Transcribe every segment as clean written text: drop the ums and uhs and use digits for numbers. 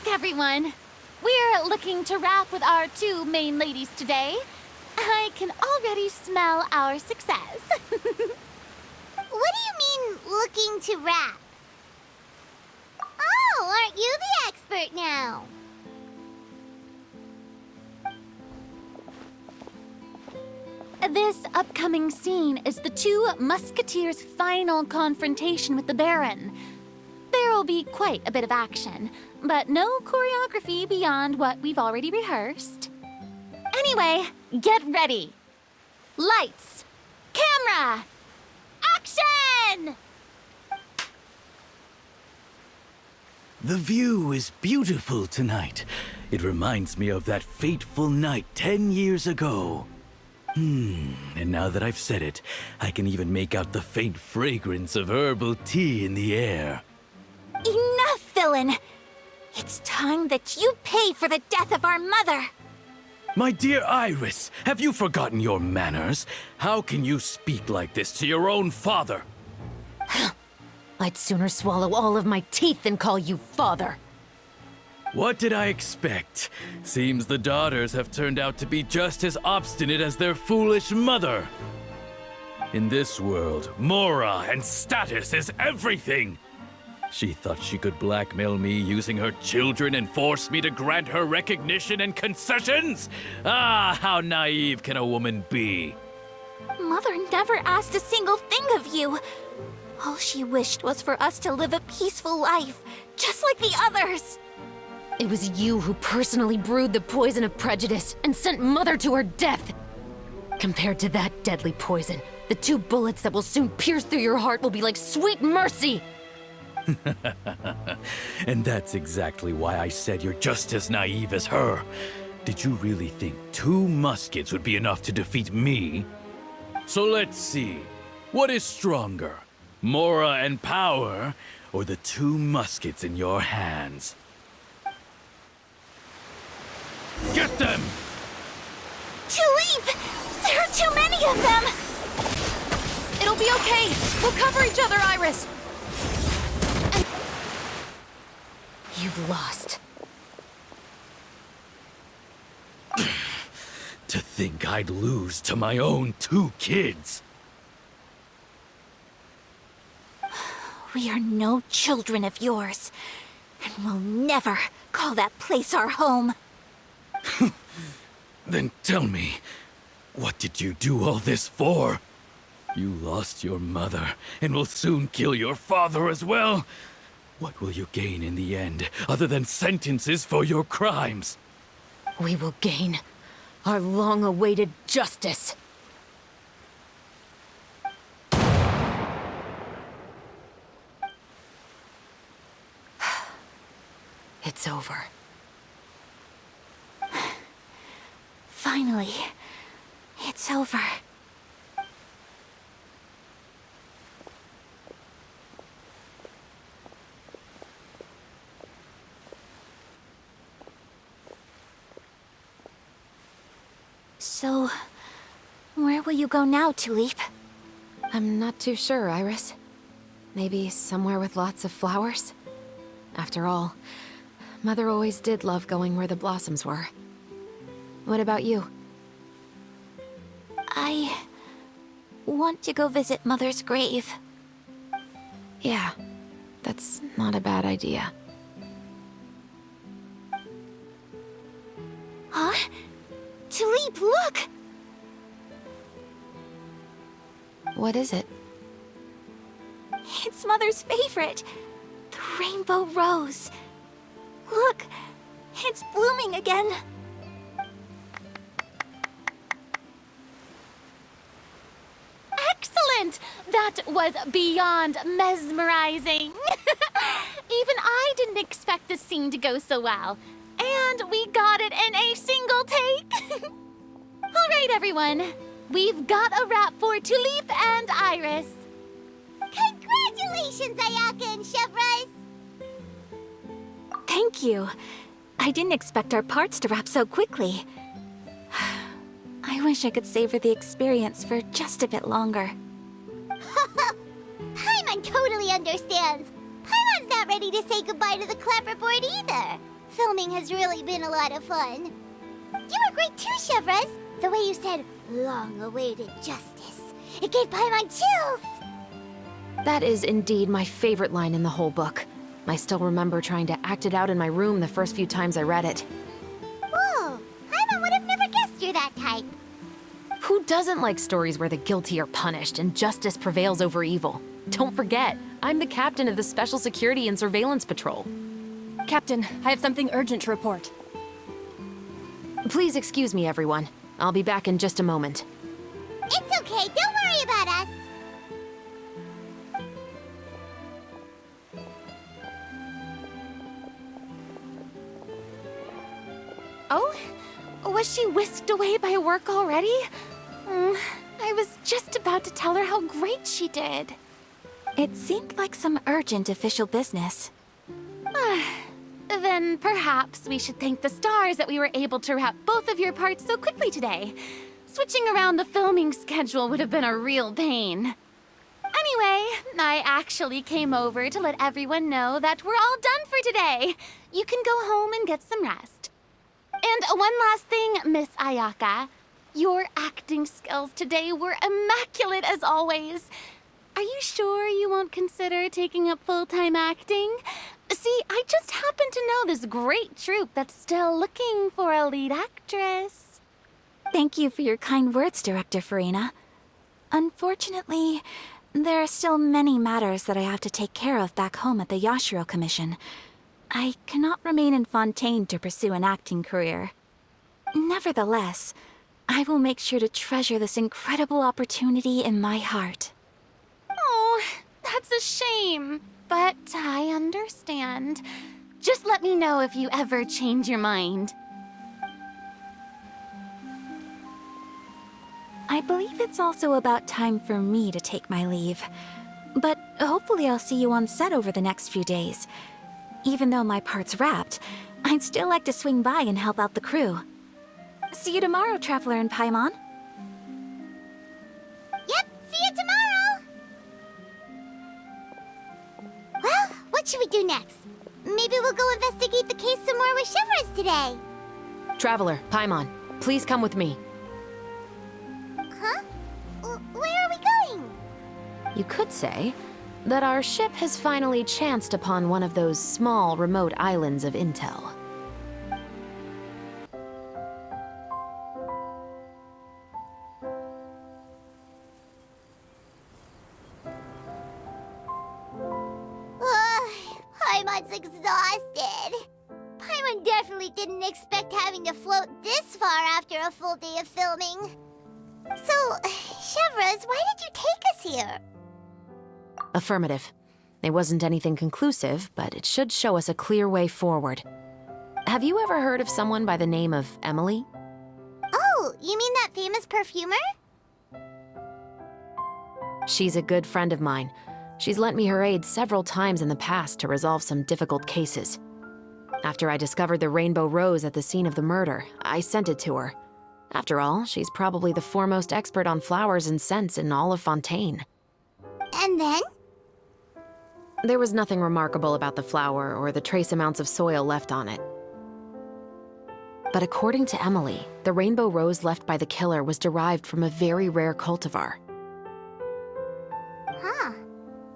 back, everyone! We're looking to wrap with our two main ladies today. I can already smell our success. What do you mean, looking to wrap? Oh, aren't you the expert now? This upcoming scene is the two Musketeers' final confrontation with the Baron. There'll be quite a bit of action, but no choreography beyond what we've already rehearsed. Anyway, get ready. Lights, camera, action! The view is beautiful tonight. It reminds me of that fateful night 10 years ago. And now that I've said it, I can even make out the faint fragrance of herbal tea in the air. Enough, villain! It's time that you pay for the death of our mother! My dear Iris, have you forgotten your manners? How can you speak like this to your own father? I'd sooner swallow all of my teeth than call you father. What did I expect? Seems the daughters have turned out to be just as obstinate as their foolish mother. In this world, Mora and status is everything. She thought she could blackmail me using her children and force me to grant her recognition and concessions? Ah, how naive can a woman be? Mother never asked a single thing of you. All she wished was for us to live a peaceful life, just like the others. It was you who personally brewed the poison of prejudice and sent Mother to her death. Compared to that deadly poison, the two bullets that will soon pierce through your heart will be like sweet mercy. And that's exactly why I said you're just as naive as her. Did you really think 2 muskets would be enough to defeat me? So let's see. What is stronger? Mora and power, or the 2 muskets in your hands? Get them! Tulip! There are too many of them! It'll be okay. We'll cover each other, Iris. You've lost. To think I'd lose to my own 2 kids. We are no children of yours, and we'll never call that place our home. Then tell me, what did you do all this for? You lost your mother, and will soon kill your father as well. What will you gain in the end, other than sentences for your crimes? We will gain our long-awaited justice. It's over. Finally, it's over. So, where will you go now, Tulip? I'm not too sure, Iris. Maybe somewhere with lots of flowers? After all, Mother always did love going where the blossoms were. What about you? I want to go visit Mother's grave. Yeah, that's not a bad idea. Huh? Tulip, look! What is it? It's Mother's favorite. The rainbow rose. Look, it's blooming again. Excellent! That was beyond mesmerizing. Even I didn't expect this scene to go so well. And we got it in a single take. All right, everyone. We've got a wrap for Tulip and Iris. Congratulations, Ayaka and Chevres! Thank you. I didn't expect our parts to wrap so quickly. I wish I could savor the experience for just a bit longer. Paimon totally understands. Paimon's not ready to say goodbye to the clapperboard either. Filming has really been a lot of fun. You were great too, Chevres. The way you said, long-awaited justice. It gave Paimon chills. That is indeed my favorite line in the whole book. I still remember trying to act it out in my room the first few times I read it. Whoa, Paimon would have never guessed you're that type. Who doesn't like stories where the guilty are punished and justice prevails over evil? Don't forget, I'm the captain of the Special Security and Surveillance Patrol. Captain, I have something urgent to report. Please excuse me, everyone. I'll be back in just a moment. It's okay, don't worry about us. Oh? Was she whisked away by work already? I was just about to tell her how great she did. It seemed like some urgent official business. Then perhaps we should thank the stars that we were able to wrap both of your parts so quickly today. Switching around the filming schedule would have been a real pain. Anyway, I actually came over to let everyone know that we're all done for today. You can go home and get some rest. And one last thing, Miss Ayaka. Your acting skills today were immaculate as always. Are you sure you won't consider taking up full-time acting? See, I just happen to know this great troupe that's still looking for a lead actress. Thank you for your kind words, Director Farina. Unfortunately, there are still many matters that I have to take care of back home at the Yashiro Commission. I cannot remain in Fontaine to pursue an acting career. Nevertheless, I will make sure to treasure this incredible opportunity in my heart. Oh, that's a shame. But I understand. Just let me know if you ever change your mind. I believe it's also about time for me to take my leave. But hopefully I'll see you on set over the next few days. Even though my part's wrapped, I'd still like to swing by and help out the crew. See you tomorrow, Traveler and Paimon. Yep, see you tomorrow. Well, what should we do next? Maybe we'll go investigate the case some more with Chevres today. Traveler, Paimon, please come with me. Huh? Where are we going? You could say that our ship has finally chanced upon one of those small, remote islands of intel. Paimon's exhausted. Paimon definitely didn't expect having to float this far after a full day of filming. So, Chevres, why did you take us here? Affirmative. It wasn't anything conclusive, but it should show us a clear way forward. Have you ever heard of someone by the name of Emily? Oh, you mean that famous perfumer? She's a good friend of mine. She's lent me her aid several times in the past to resolve some difficult cases. After I discovered the rainbow rose at the scene of the murder, I sent it to her. After all, she's probably the foremost expert on flowers and scents in all of Fontaine. And then? There was nothing remarkable about the flower or the trace amounts of soil left on it. But according to Emily, the rainbow rose left by the killer was derived from a very rare cultivar. Huh.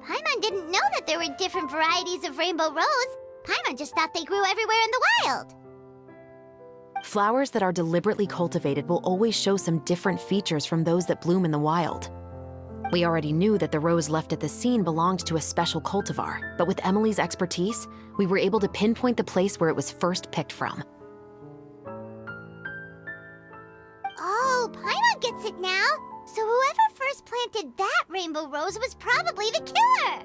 Paimon didn't know that there were different varieties of rainbow rose. Paimon just thought they grew everywhere in the wild. Flowers that are deliberately cultivated will always show some different features from those that bloom in the wild. We already knew that the rose left at the scene belonged to a special cultivar, but with Emily's expertise, we were able to pinpoint the place where it was first picked from. Oh, Paimon gets it now. So whoever first planted that rainbow rose was probably the killer.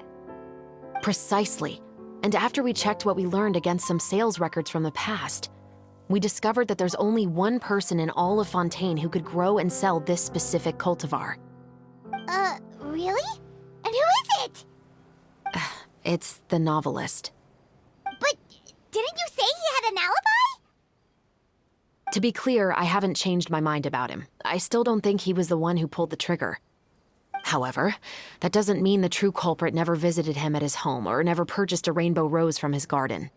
Precisely. And after we checked what we learned against some sales records from the past, we discovered that there's only one person in all of Fontaine who could grow and sell this specific cultivar. Really? And who is it? It's the novelist. But didn't you say he had an alibi? To be clear, I haven't changed my mind about him. I still don't think he was the one who pulled the trigger. However, that doesn't mean the true culprit never visited him at his home or never purchased a rainbow rose from his garden.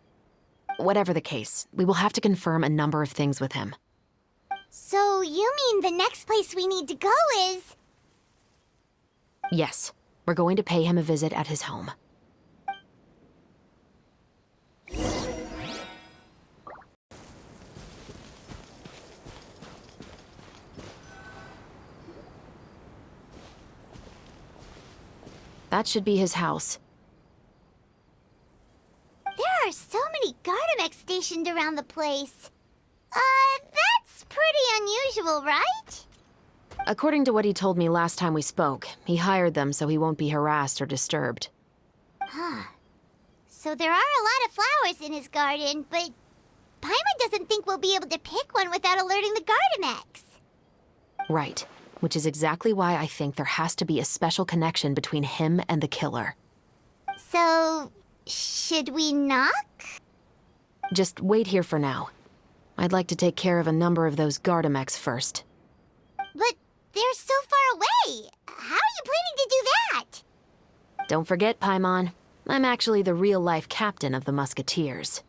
Whatever the case, we will have to confirm a number of things with him. So you mean the next place we need to go is... Yes, we're going to pay him a visit at his home. That should be his house. There are so many Gardamex stationed around the place. That's pretty unusual, right? According to what he told me last time we spoke, he hired them so he won't be harassed or disturbed. Huh. So there are a lot of flowers in his garden, but Paimon doesn't think we'll be able to pick one without alerting the Gardamex. Right, which is exactly why I think there has to be a special connection between him and the killer. So, should we knock? Just wait here for now. I'd like to take care of a number of those Gardamex first. But they're so far away. How are you planning to do that? Don't forget, Paimon, I'm actually the real-life captain of the Musketeers.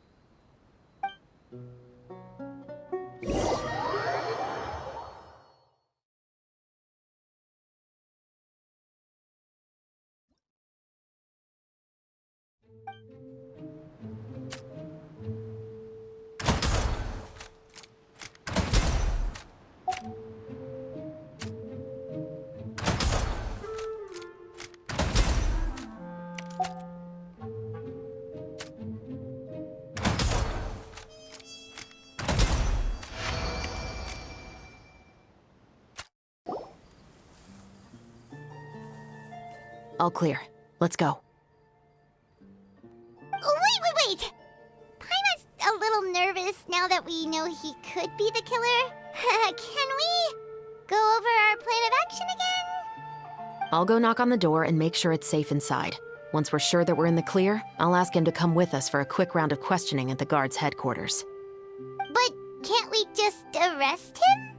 All clear. Let's go. Wait! Paimon's a little nervous now that we know he could be the killer. Can we go over our plan of action again? I'll go knock on the door and make sure it's safe inside. Once we're sure that we're in the clear, I'll ask him to come with us for a quick round of questioning at the guard's headquarters. But can't we just arrest him?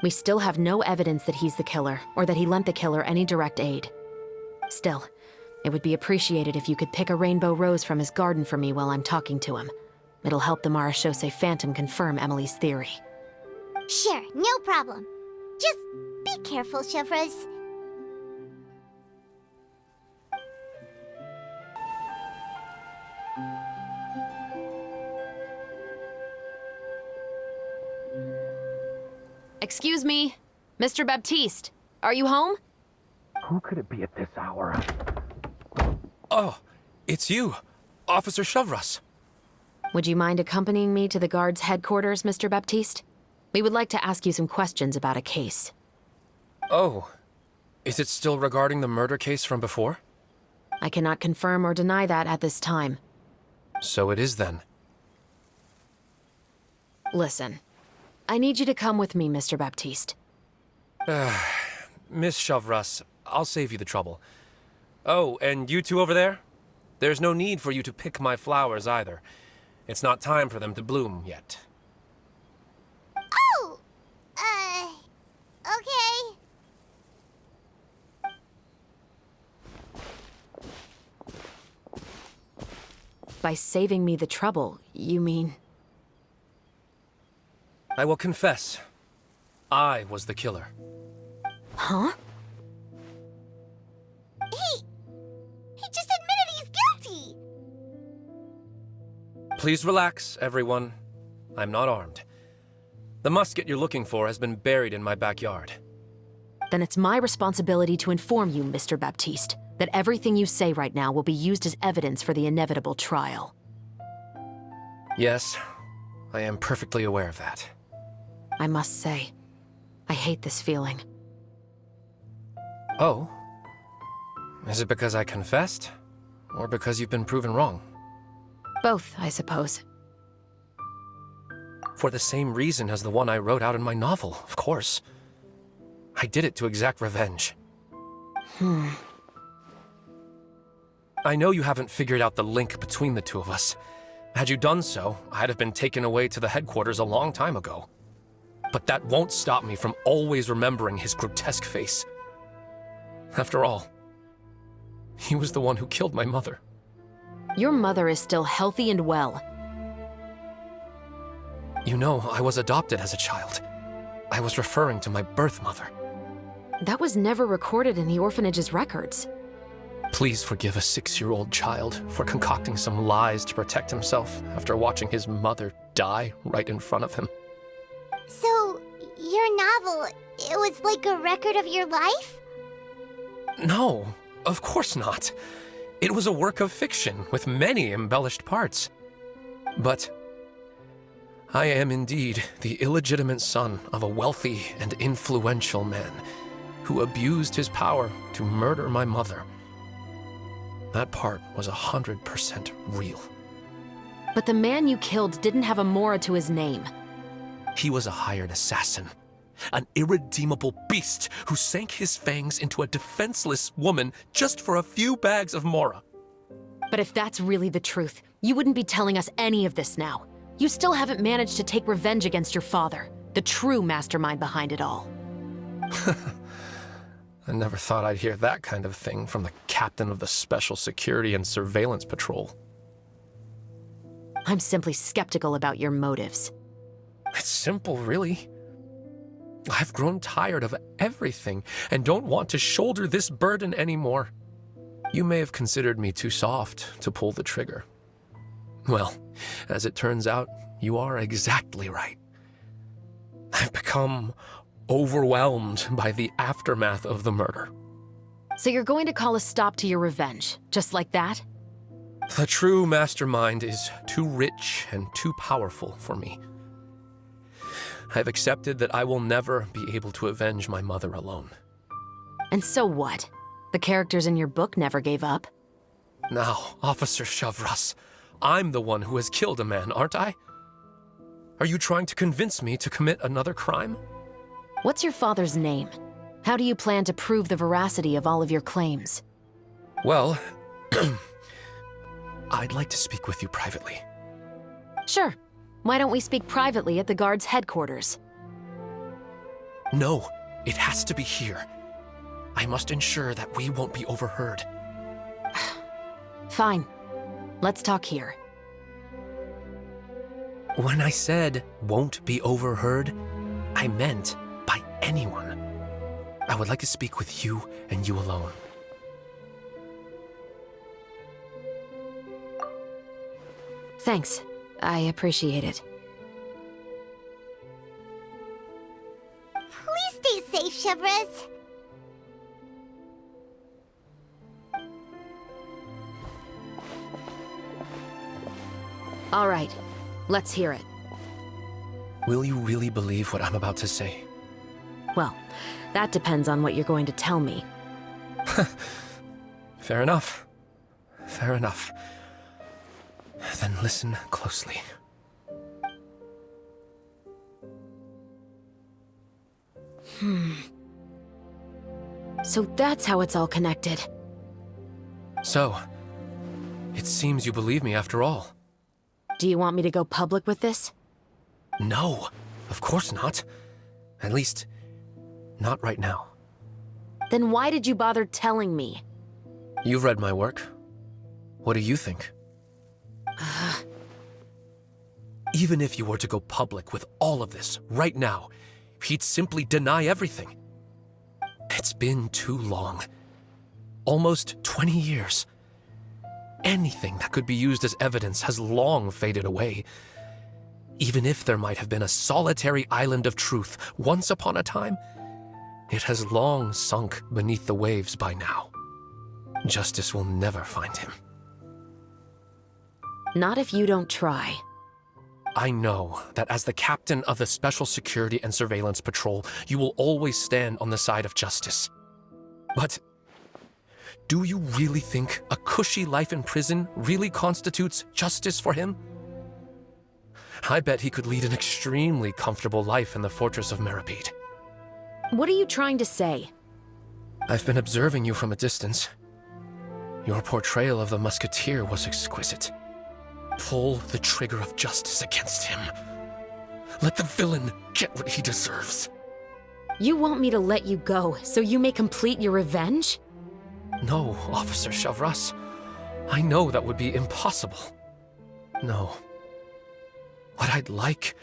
We still have no evidence that he's the killer, or that he lent the killer any direct aid. Still, it would be appreciated if you could pick a rainbow rose from his garden for me while I'm talking to him. It'll help the Marechaussee Phantom confirm Emily's theory. Sure, no problem. Just be careful, Chevreuse. Excuse me, Mr. Baptiste, are you home? Who could it be at this hour? Oh, it's you, Officer Chevreuse. Would you mind accompanying me to the guard's headquarters, Mr. Baptiste? We would like to ask you some questions about a case. Oh, is it still regarding the murder case from before? I cannot confirm or deny that at this time. So it is then. Listen, I need you to come with me, Mr. Baptiste. Miss Chevreuse, I'll save you the trouble. Oh, and you two over there? There's no need for you to pick my flowers either. It's not time for them to bloom yet. Oh! Okay. By saving me the trouble, you mean... I will confess, I was the killer. Huh? He just admitted he's guilty! Please relax, everyone. I'm not armed. The musket you're looking for has been buried in my backyard. Then it's my responsibility to inform you, Mr. Baptiste, that everything you say right now will be used as evidence for the inevitable trial. Yes, I am perfectly aware of that. I must say, I hate this feeling. Oh? Is it because I confessed? Or because you've been proven wrong? Both, I suppose. For the same reason as the one I wrote out in my novel, of course. I did it to exact revenge. I know you haven't figured out the link between the two of us. Had you done so, I'd have been taken away to the headquarters a long time ago. But that won't stop me from always remembering his grotesque face. After all, he was the one who killed my mother. Your mother is still healthy and well. You know, I was adopted as a child. I was referring to my birth mother. That was never recorded in the orphanage's records. Please forgive a 6-year-old child for concocting some lies to protect himself after watching his mother die right in front of him. So, your novel, it was like a record of your life? No, of course not. It was a work of fiction with many embellished parts. But I am indeed the illegitimate son of a wealthy and influential man who abused his power to murder my mother. That part was 100% real. But the man you killed didn't have a Mora to his name. He was a hired assassin, an irredeemable beast who sank his fangs into a defenseless woman just for a few bags of Mora. But if that's really the truth, you wouldn't be telling us any of this now. You still haven't managed to take revenge against your father, the true mastermind behind it all. I never thought I'd hear that kind of thing from the captain of the Special Security and Surveillance Patrol. I'm simply skeptical about your motives. It's simple, really. I've grown tired of everything and don't want to shoulder this burden anymore. You may have considered me too soft to pull the trigger. Well, as it turns out, you are exactly right. I've become overwhelmed by the aftermath of the murder. So you're going to call a stop to your revenge, just like that? The true mastermind is too rich and too powerful for me. I've accepted that I will never be able to avenge my mother alone. And so what? The characters in your book never gave up. Now, Officer Shavras, I'm the one who has killed a man, aren't I? Are you trying to convince me to commit another crime? What's your father's name? How do you plan to prove the veracity of all of your claims? Well, I'd like to speak with you privately. Sure. Why don't we speak privately at the guard's headquarters? No, it has to be here. I must ensure that we won't be overheard. Fine. Let's talk here. When I said won't be overheard, I meant by anyone. I would like to speak with you and you alone. Thanks. I appreciate it. Please stay safe, Chevres. All right. Let's hear it. Will you really believe what I'm about to say? Well, that depends on what you're going to tell me. Fair enough. Fair enough. Then listen closely. So that's how it's all connected. So, it seems you believe me after all. Do you want me to go public with this? No, of course not. At least, not right now. Then why did you bother telling me? You've read my work. What do you think? Even if you were to go public with all of this right now, he'd simply deny everything. It's been too long. Almost 20 years. Anything that could be used as evidence has long faded away. Even if there might have been a solitary island of truth once upon a time, it has long sunk beneath the waves by now. Justice will never find him. Not if you don't try. I know that as the captain of the Special Security and Surveillance Patrol, you will always stand on the side of justice. But do you really think a cushy life in prison really constitutes justice for him? I bet he could lead an extremely comfortable life in the fortress of Meripede. What are you trying to say? I've been observing you from a distance. Your portrayal of the Musketeer was exquisite. Pull the trigger of justice against him. Let the villain get what he deserves. You want me to let you go so you may complete your revenge? No, Officer Shavras. I know that would be impossible. No. What I'd like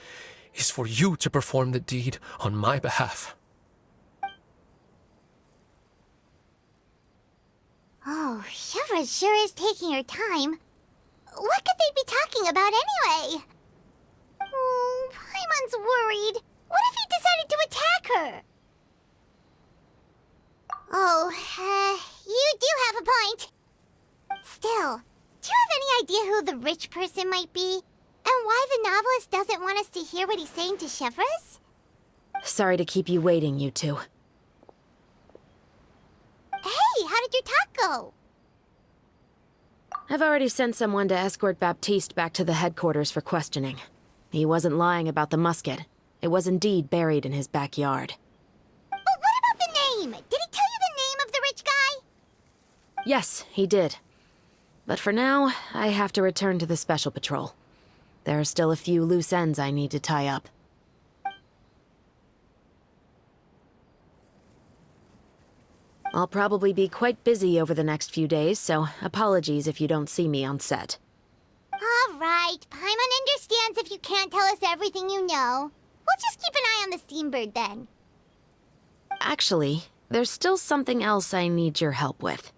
is for you to perform the deed on my behalf. Oh, Chevra sure is taking her time. What could they be talking about anyway? Oh, Paimon's worried. What if he decided to attack her? Oh, you do have a point. Still, do you have any idea who the rich person might be? And why the novelist doesn't want us to hear what he's saying to Chevra's? Sorry to keep you waiting, you two. Hey, how did your talk go? I've already sent someone to escort Baptiste back to the headquarters for questioning. He wasn't lying about the musket. It was indeed buried in his backyard. But what about the name? Did he tell you the name of the rich guy? Yes, he did. But for now, I have to return to the Special Patrol. There are still a few loose ends I need to tie up. I'll probably be quite busy over the next few days, so apologies if you don't see me on set. All right, Paimon understands if you can't tell us everything you know. We'll just keep an eye on the Steambird then. Actually, there's still something else I need your help with.